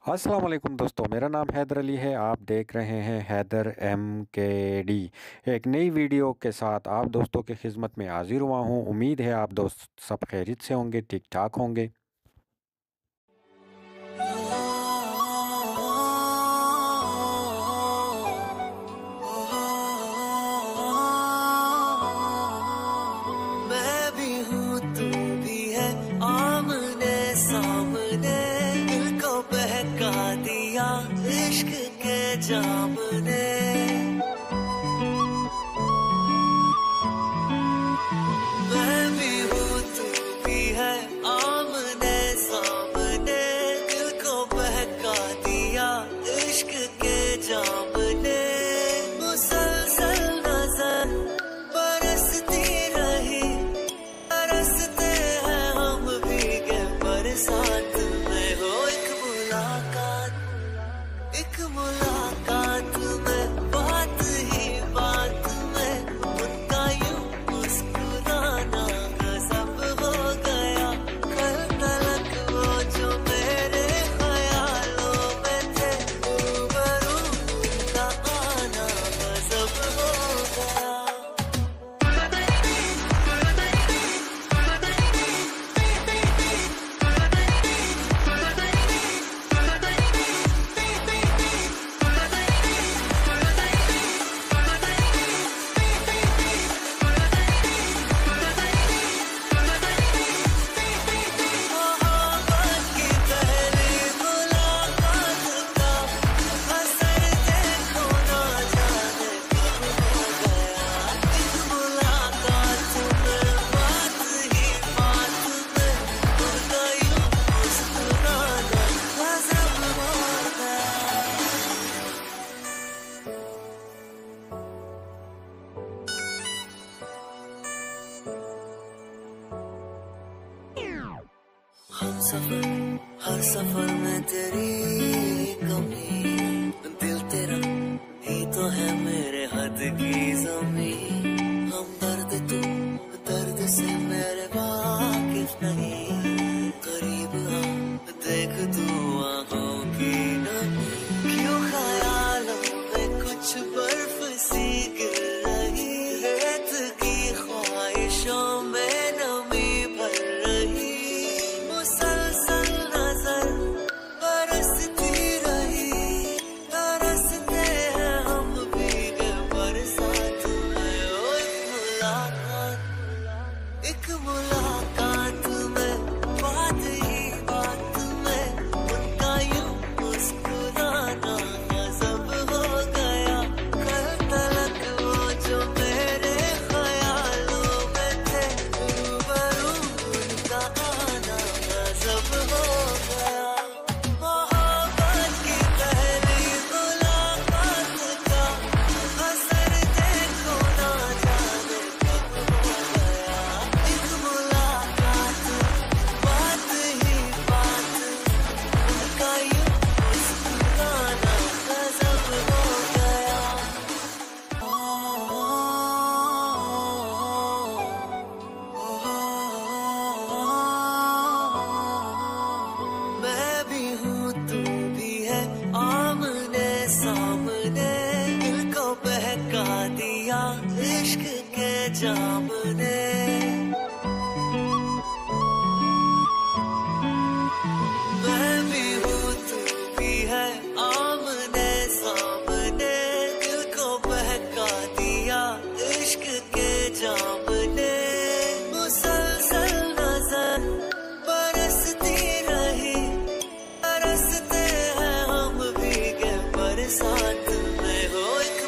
अस्सलाम वालेकुम दोस्तों, मेरा नाम हैदर अली है। आप देख रहे हैं हैदर MKD। एक नई वीडियो के साथ आप दोस्तों की खिदमत में हाजिर हुआ हूं। उम्मीद है आप दोस्त सब खैरियत से होंगे, ठीक ठाक होंगे। मैं भी हूँ तू भी है, आमने सामने दिल को बहका दिया इश्क के जाम ने। मैं भी हूँ तू भी है, आमने सामने दिल को बहका दिया इश्क के जाम ने। मुसलसल नजर बरसती रही, बरसते हैं हम भीगे बरसात में। हो एक मुलाकात में, बात ही बात में उनका यूं मुस्कुराना गजब हो गया। कल तलक वो जो मेरे ख्यालों में थे, रूबरू उनका आना गजब हो गया। हर सफर में तेरी कमी, दिल तेरा ही तो है मेरे हद की ज़मीं। हम दर्द से मेरे वाकिफ नहीं, करीब आ देख तू आँखों की नमी। क्यों ख्यालों में कुछ बर्फ सी गिर रही, रेत की ख्वाहिशों में नमी भर रही। मुसलसल नजर बरसती रही, बरसते हैं हम भीगे बरसात में। ओ एक मुलाकात में, बात ही बात में उनका यूं मुस्कुराना गजब हो गया। कल तलक वो जो मेरे ख्यालों में थे, रूबरू उनका आना गजब हो गया। मोहब्बत की पहली मुलाकात का असर देखो ना जाने कब हो गया। एक मुलाकात, बात ही बात, उनका यूं मुस्कुराना गजब हो गया। मैं भी हूँ तू भी है, आमने सामने दिल को बहका दिया इश्क के जाम ने। मैं भी हूँ तू भी है, आमने सामने दिल को बहका दिया इश्क के जाम ने। मुसलसल नजर बरसती रही, बरसते हैं हम भीगे बरसात में। हो एक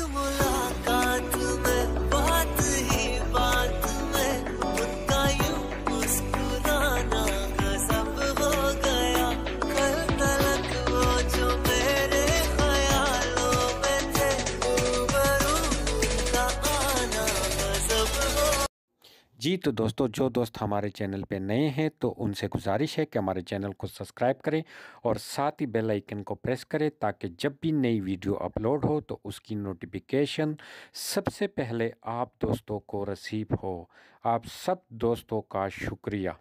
मुलाकात में, बात ही बात में उनका यूं मुस्कुराना गजब हो गया। कल तलक वो जो मेरे ख्यालों में थे, रूबरू उनका आना गजब हो। जी तो दोस्तों, जो दोस्त हमारे चैनल पे नए हैं तो उनसे गुजारिश है कि हमारे चैनल को सब्सक्राइब करें और साथ ही बेल आइकन को प्रेस करें, ताकि जब भी नई वीडियो अपलोड हो तो उसकी नोटिफिकेशन सबसे पहले आप दोस्तों को रिसीव हो। आप सब दोस्तों का शुक्रिया।